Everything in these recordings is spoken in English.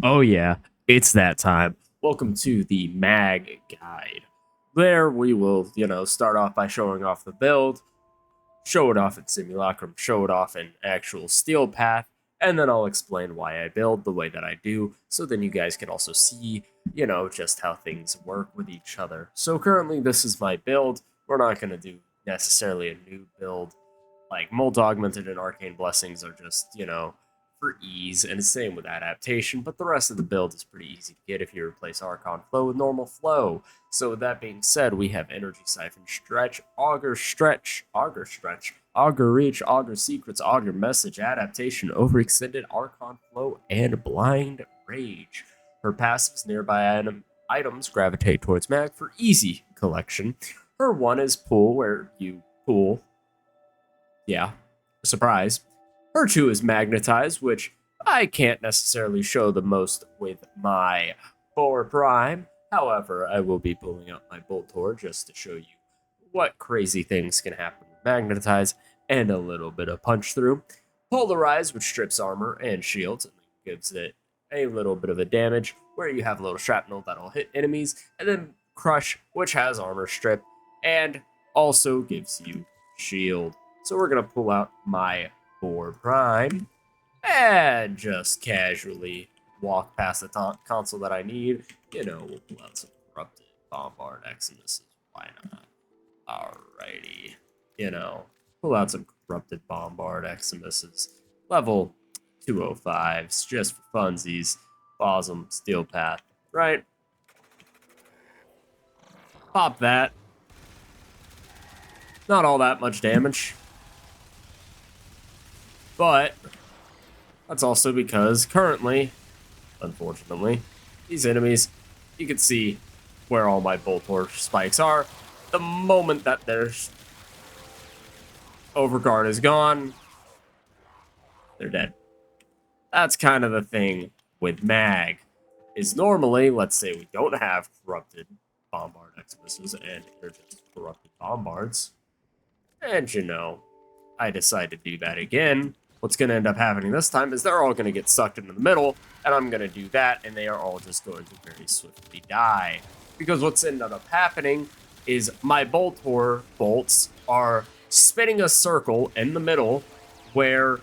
Oh yeah, it's that time. Welcome to the mag guide. There we will, start off by showing off the build, show it off in Simulacrum, show it off in actual steel path, and then I'll explain why I build the way that I do, so then you guys can also see, just how things work with each other. So currently this is my build. We're not going to do necessarily a new build. Like Mold Augmented and Arcane Blessings are just, for ease, and same with adaptation, but the rest of the build is pretty easy to get if you replace Archon Flow with normal flow. So with that being said, we have Energy Siphon, Augur Stretch, Augur Reach, Augur Secrets, Augur Message, Adaptation, Overextended, Archon Flow, and Blind Rage. Her passives, nearby items gravitate towards mag for easy collection. Her one is Pool, where you pool. Yeah, surprise. Her 2 is Magnetize, which I can't necessarily show the most with my 4 Prime. However, I will be pulling out my Boltor just to show you what crazy things can happen with Magnetize and a little bit of punch through. Polarize, which strips armor and shields and gives it a little bit of a damage, where you have a little shrapnel that'll hit enemies, and then Crush, which has armor strip and also gives you shield. So we're going to pull out my 4 Prime and just casually walk past the console that I need. We'll pull out some Corrupted Bombard Eximuses. Why not? Alrighty. Pull out some Corrupted Bombard Eximuses. Level 205s, just for funsies. Awesome. Steel Path. Right? Pop that. Not all that much damage. But that's also because currently, unfortunately, these enemies, you can see where all my Boltor spikes are. The moment that their Overguard is gone, they're dead. That's kind of the thing with mag, is normally, let's say we don't have Corrupted Bombard Eximuses and they're just Corrupted Bombards. And I decide to do that again. What's going to end up happening this time is they're all going to get sucked into the middle, and I'm going to do that, and they are all just going to very swiftly die. Because what's ended up happening is my Boltor bolts are spinning a circle in the middle where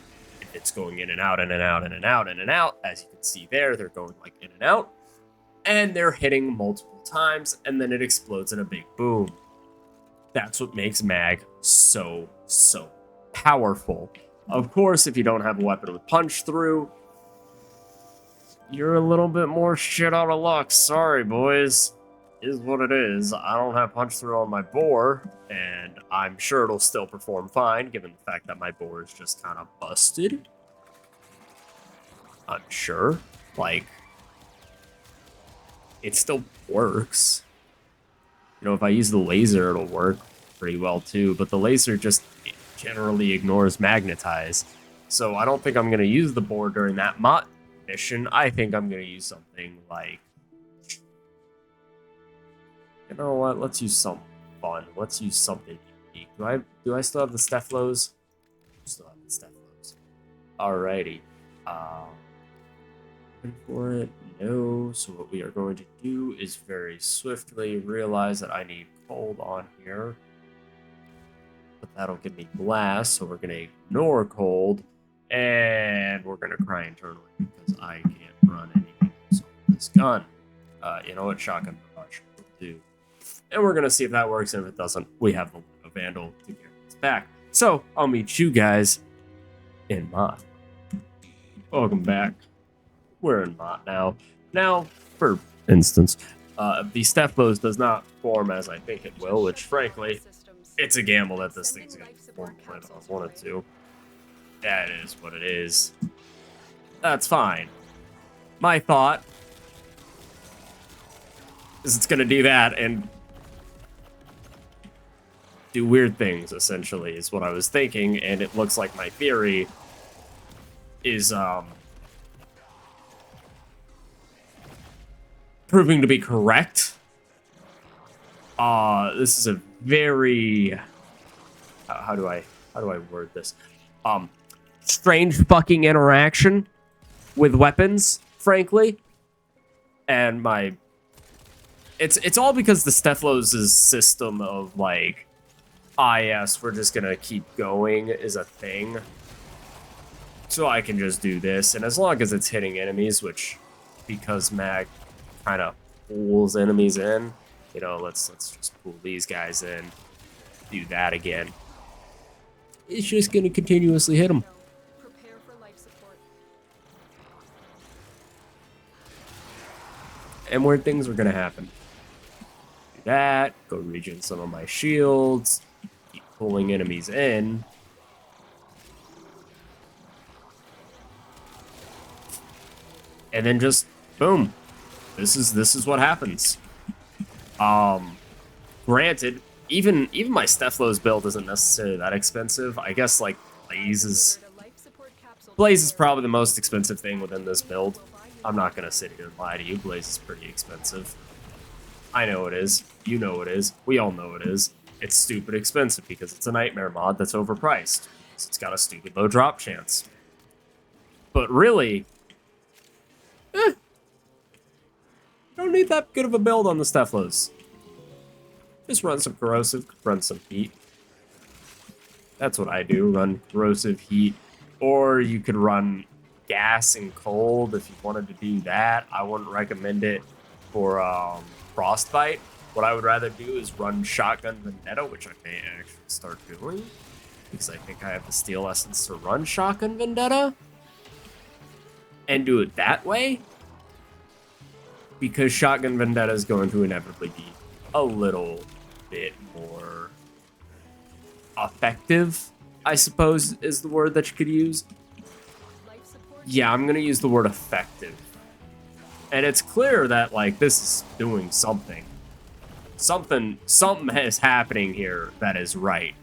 it's going in and out, in and out, in and out, in and out. As you can see there, they're going like in and out, and they're hitting multiple times, and then it explodes in a big boom. That's what makes mag so powerful. Of course, if you don't have a weapon with punch through, you're a little bit more shit out of luck. Sorry, boys. Is what it is. I don't have punch through on my boar, and I'm sure it'll still perform fine, given the fact that my boar is just kind of busted. I'm sure. Like, it still works. If I use the laser, it'll work pretty well too, but the laser just generally ignores Magnetize. So I don't think I'm going to use the board during that mission. I think I'm going to use something like, you know what? Let's use something fun. Let's use something unique. Do I still have the Stephalos? Still have the Stephalos. Alrighty. Ready for it? No. So what we are going to do is very swiftly realize that I need cold on here. But that'll give me blast, so we're going to ignore cold, and we're going to cry internally because I can't run anything else on this gun. You know what? Shotgun barrage will do. And we're going to see if that works, and if it doesn't, we have the Vandal to get us back. So I'll meet you guys in mod. Welcome back. We're in mod now. Now, for instance, the Stephalos does not form as I think it will, which frankly, it's a gamble that this thing's going to perform the way that I want it to. That is what it is. That's fine. My thought is it's going to do that and do weird things, essentially, is what I was thinking, and it looks like my theory is proving to be correct. This is a very how do I word this? Strange fucking interaction with weapons, frankly. And it's all because the Stephlos's system of like, yes, we're just gonna keep going is a thing. So I can just do this, and as long as it's hitting enemies, which, because mag kind of pulls enemies in, you know, let's just pull these guys in, do that again. It's just gonna continuously hit them. Prepare for life support. And where things are gonna happen. Do that, go regen some of my shields, keep pulling enemies in. And then just boom. This is what happens. Granted, even my Stephlow's build isn't necessarily that expensive. I guess like Blaze is probably the most expensive thing within this build. I'm not gonna sit here and lie to you. Blaze is pretty expensive. I know it is. You know it is. We all know it is. It's stupid expensive because it's a nightmare mod that's overpriced. It's got a stupid low drop chance. But really, don't need that good of a build on the Stephlow's. Just run some corrosive, run some heat. That's what I do, run corrosive heat. Or you could run gas and cold if you wanted to do that. I wouldn't recommend it for frostbite. What I would rather do is run shotgun vendetta, which I may actually start doing, because I think I have the steel essence to run shotgun vendetta and do it that way, because shotgun vendetta is going to inevitably be a little bit more effective, I suppose is the word that you could use. Yeah, I'm gonna use the word effective. And it's clear that like this is doing something. Something is happening here that is right.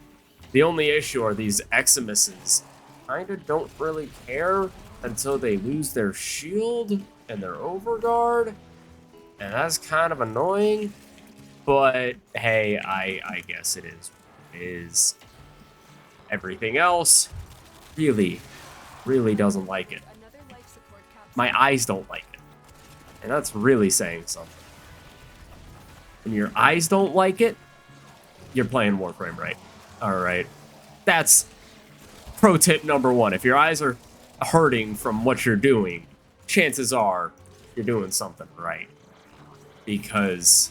The only issue are these Eximuses kinda don't really care until they lose their shield and their overguard. And that's kind of annoying. But hey, I guess it is what it is. Everything else really doesn't like it. My eyes don't like it. And that's really saying something. When your eyes don't like it, you're playing Warframe right. Alright. That's pro tip number one. If your eyes are hurting from what you're doing, chances are you're doing something right. Because,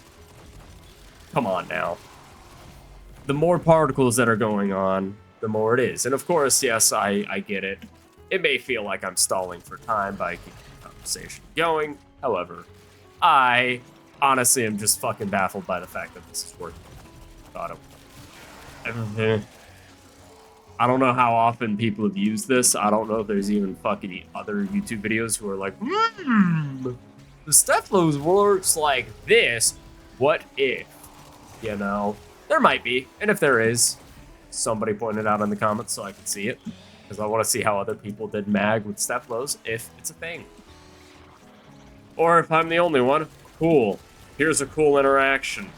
come on now. The more particles that are going on, the more it is. And of course, yes, I get it. It may feel like I'm stalling for time by keeping the conversation going. However, I honestly am just fucking baffled by the fact that this is working. I don't know how often people have used this. I don't know if there's even fucking other YouTube videos who are like, the Stephlow's works like this. What if? You know? There might be. And if there is, somebody point it out in the comments so I can see it. Because I want to see how other people did mag with Stephlow's, if it's a thing. Or if I'm the only one, cool. Here's a cool interaction.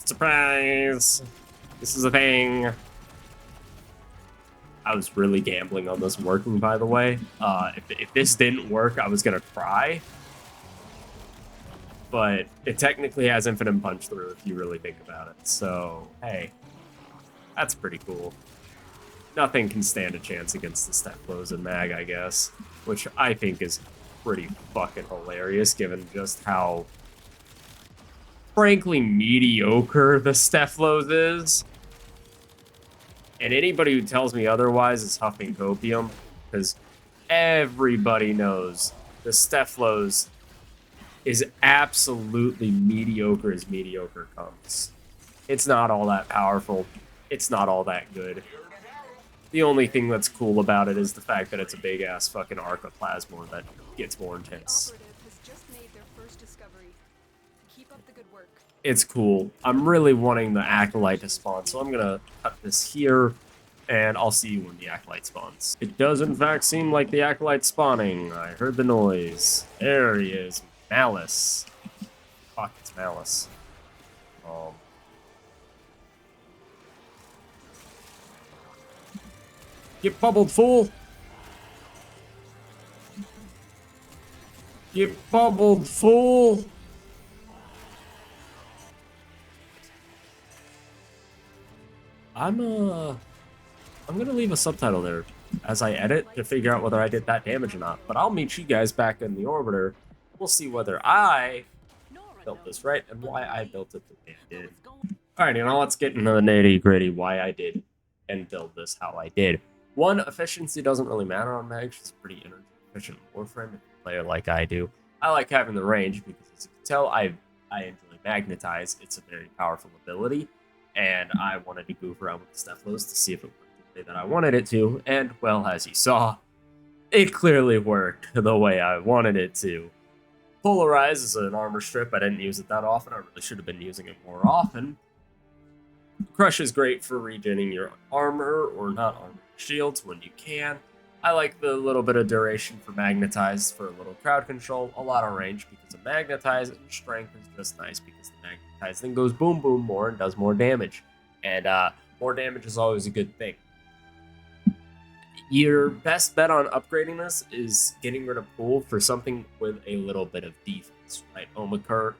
Surprise! This is a thing. I was really gambling on this working, by the way. If this didn't work, I was gonna cry. But it technically has infinite punch through if you really think about it. So, hey, that's pretty cool. Nothing can stand a chance against the Stephlow's and mag, I guess. Which I think is pretty fucking hilarious, given just how frankly mediocre the Stephlow's is. And anybody who tells me otherwise is huffing copium, because everybody knows the Stephlow's is absolutely mediocre as mediocre comes. It's not all that powerful. It's not all that good. The only thing that's cool about it is the fact that it's a big-ass fucking arcoplasmor that gets more intense. It's cool. I'm really wanting the Acolyte to spawn, so I'm gonna cut this here, and I'll see you when the Acolyte spawns. It does, in fact, seem like the Acolyte's spawning. I heard the noise. There he is. Malice. Fuck, it's Malice. Get bubbled, fool! Get bubbled, fool! I'm gonna leave a subtitle there as I edit to figure out whether I did that damage or not. But I'll meet you guys back in the orbiter. We'll see whether I built this right and why I built it the way I did. Alright, now let's get into the nitty gritty why I did and build this how I did. One, efficiency doesn't really matter on Mag. She's pretty energy efficient Warframe if you play her like I do. I like having the range because, as you can tell, I enjoy Magnetize. It's a very powerful ability, and I wanted to goof around with the Stephalos to see if it worked the way that I wanted it to, and, well, as you saw, it clearly worked the way I wanted it to. Polarize is an armor strip. I didn't use it that often. I really should have been using it more often. Crush is great for regenerating your armor, or not armor, shields when you can. I like the little bit of duration for Magnetize for a little crowd control, a lot of range because of Magnetize, and strength is just nice because the Magnetize thing goes boom boom more and does more damage. And more damage is always a good thing. Your best bet on upgrading this is getting rid of pool for something with a little bit of defense, right? Omaguchi,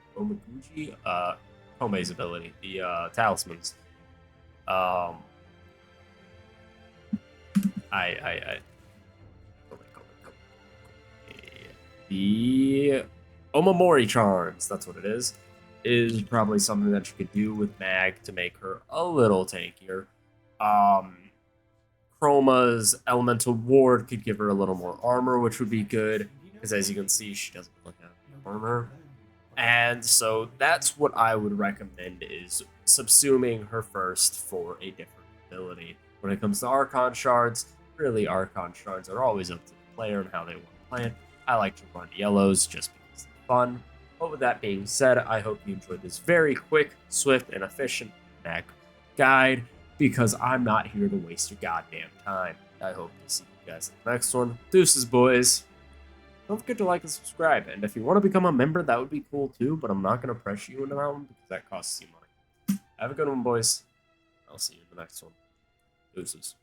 Komei's ability, the talismans. The Omamori charms, that's what it is probably something that you could do with Mag to make her a little tankier. Chroma's elemental ward could give her a little more armor, which would be good, because as you can see, she doesn't look at armor. And so that's what I would recommend, is subsuming her first for a different ability. When it comes to Archon shards, really Archon shards are always up to the player and how they want to play it. I like to run yellows just because they're fun. But with that being said, I hope you enjoyed this very quick, swift, and efficient Mag guide, because I'm not here to waste your goddamn time. I hope to see you guys in the next one. Deuces, boys. Don't forget to like and subscribe. And if you want to become a member, that would be cool too, but I'm not going to pressure you into that one because that costs you money. Have a good one, boys. I'll see you in the next one. Deuces.